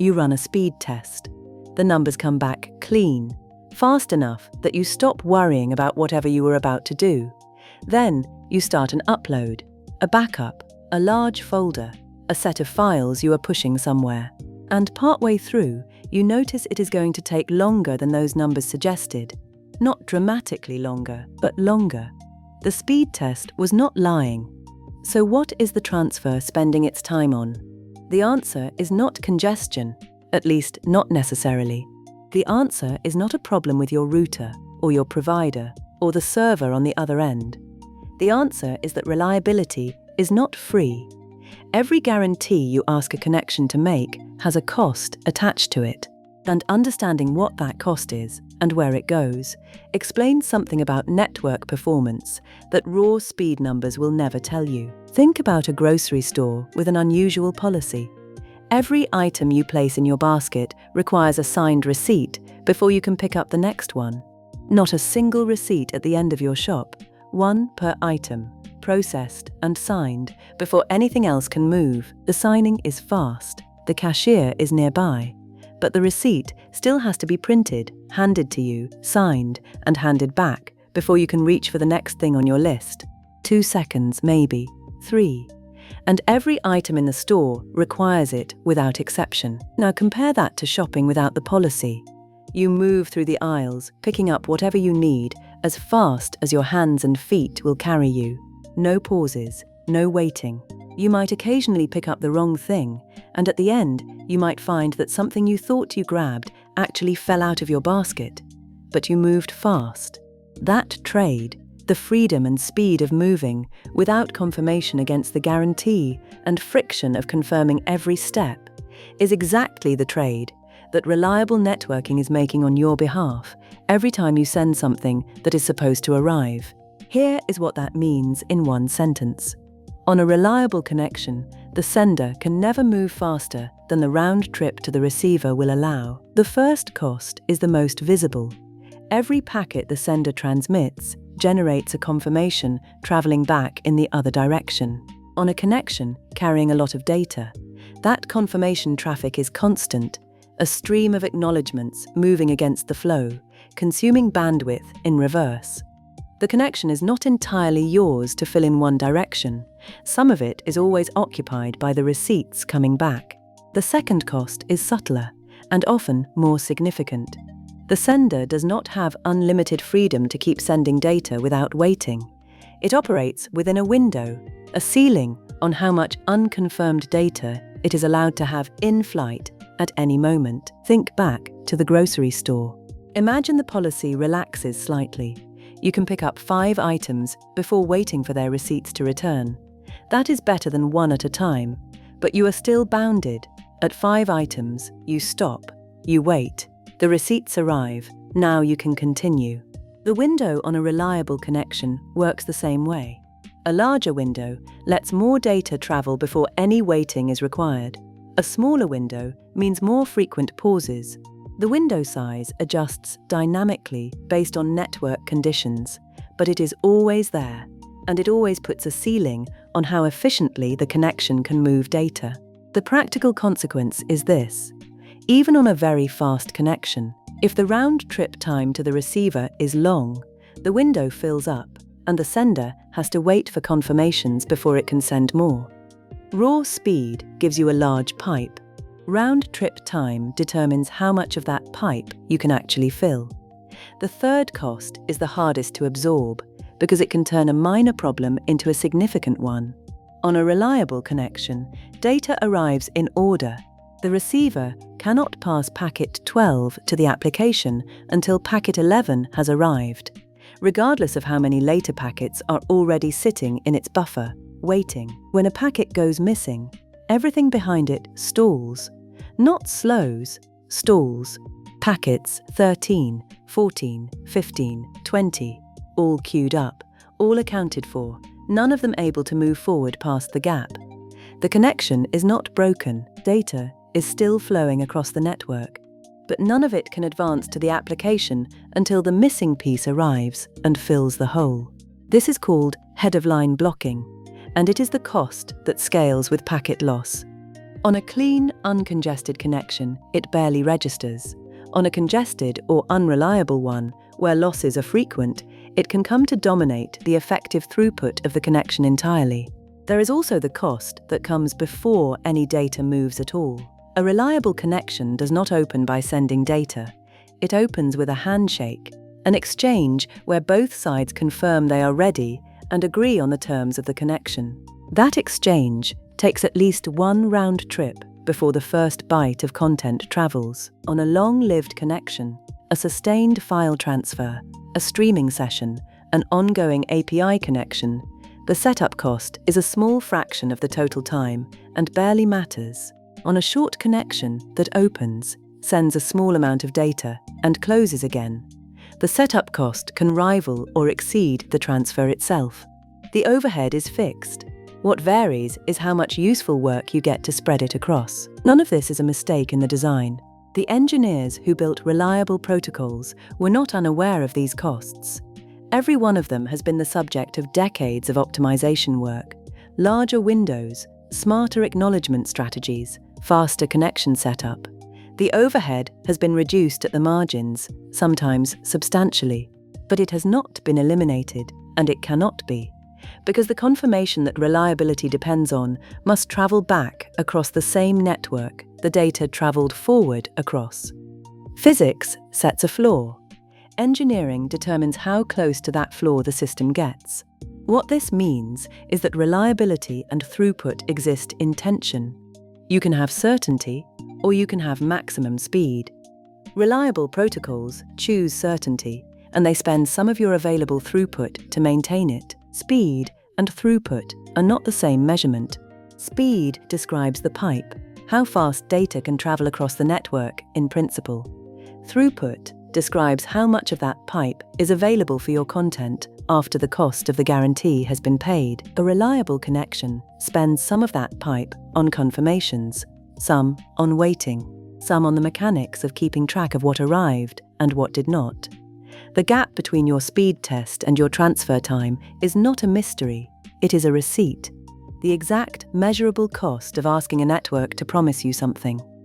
You run a speed test. The numbers come back clean, fast enough that you stop worrying about whatever you were about to do. Then you start an upload, a backup, a large folder, a set of files you are pushing somewhere. And partway through, you notice it is going to take longer than those numbers suggested. Not dramatically longer, but longer. The speed test was not lying. So what is the transfer spending its time on? The answer is not congestion, at least not necessarily. The answer is not a problem with your router, or your provider, or the server on the other end. The answer is that reliability is not free. Every guarantee you ask a connection to make has a cost attached to it, and understanding what that cost is and where it goes explains something about network performance that raw speed numbers will never tell you. Think about a grocery store with an unusual policy. Every item you place in your basket requires a signed receipt before you can pick up the next one. Not a single receipt at the end of your shop, one per item, processed and signed before anything else can move. The signing is fast, the cashier is nearby, but the receipt still has to be printed, handed to you, signed, and handed back before you can reach for the next thing on your list. 2 seconds, maybe, 3. And every item in the store requires it without exception. Now compare that to shopping without the policy. You move through the aisles, picking up whatever you need as fast as your hands and feet will carry you. No pauses, no waiting. You might occasionally pick up the wrong thing, and at the end, you might find that something you thought you grabbed actually fell out of your basket. But you moved fast. That trade, the freedom and speed of moving without confirmation against the guarantee and friction of confirming every step, is exactly the trade that reliable networking is making on your behalf every time you send something that is supposed to arrive. Here is what that means in one sentence. On a reliable connection, the sender can never move faster than the round trip to the receiver will allow. The first cost is the most visible. Every packet the sender transmits generates a confirmation traveling back in the other direction. On a connection carrying a lot of data, that confirmation traffic is constant, a stream of acknowledgements moving against the flow, consuming bandwidth in reverse. The connection is not entirely yours to fill in one direction. Some of it is always occupied by the receipts coming back. The second cost is subtler and often more significant. The sender does not have unlimited freedom to keep sending data without waiting. It operates within a window, a ceiling on how much unconfirmed data it is allowed to have in flight at any moment. Think back to the grocery store. Imagine the policy relaxes slightly. You can pick up 5 items before waiting for their receipts to return. That is better than 1 at a time, but you are still bounded. At 5 items, you stop, you wait. The receipts arrive, now you can continue. The window on a reliable connection works the same way. A larger window lets more data travel before any waiting is required. A smaller window means more frequent pauses. The window size adjusts dynamically based on network conditions, but it is always there, and it always puts a ceiling on how efficiently the connection can move data. The practical consequence is this. Even on a very fast connection, if the round-trip time to the receiver is long, the window fills up, and the sender has to wait for confirmations before it can send more. Raw speed gives you a large pipe. Round-trip time determines how much of that pipe you can actually fill. The third cost is the hardest to absorb because it can turn a minor problem into a significant one. On a reliable connection, data arrives in order. The receiver cannot pass packet 12 to the application until packet 11 has arrived, regardless of how many later packets are already sitting in its buffer, waiting. When a packet goes missing, everything behind it stalls. Not slows, stalls. Packets 13, 14, 15, 20, all queued up, all accounted for, none of them able to move forward past the gap. The connection is not broken, data is still flowing across the network, but none of it can advance to the application until the missing piece arrives and fills the hole. This is called head-of-line blocking, and it is the cost that scales with packet loss. On a clean, uncongested connection, it barely registers. On a congested or unreliable one, where losses are frequent, it can come to dominate the effective throughput of the connection entirely. There is also the cost that comes before any data moves at all. A reliable connection does not open by sending data. It opens with a handshake, an exchange where both sides confirm they are ready and agree on the terms of the connection. That exchange takes at least one round trip before the first byte of content travels. On a long-lived connection, a sustained file transfer, a streaming session, an ongoing API connection, the setup cost is a small fraction of the total time and barely matters. On a short connection that opens, sends a small amount of data, and closes again, the setup cost can rival or exceed the transfer itself. The overhead is fixed. What varies is how much useful work you get to spread it across. None of this is a mistake in the design. The engineers who built reliable protocols were not unaware of these costs. Every one of them has been the subject of decades of optimization work. Larger windows, smarter acknowledgement strategies, faster connection setup. The overhead has been reduced at the margins, sometimes substantially, but it has not been eliminated, and it cannot be, because the confirmation that reliability depends on must travel back across the same network the data traveled forward across. Physics sets a flaw. Engineering determines how close to that flaw the system gets. What this means is that reliability and throughput exist in tension. You can have certainty, or you can have maximum speed. Reliable protocols choose certainty, and they spend some of your available throughput to maintain it. Speed and throughput are not the same measurement. Speed describes the pipe, how fast data can travel across the network in principle. Throughput describes how much of that pipe is available for your content after the cost of the guarantee has been paid. A reliable connection spends some of that pipe on confirmations, some on waiting, some on the mechanics of keeping track of what arrived and what did not. The gap between your speed test and your transfer time is not a mystery, it is a receipt, the exact measurable cost of asking a network to promise you something.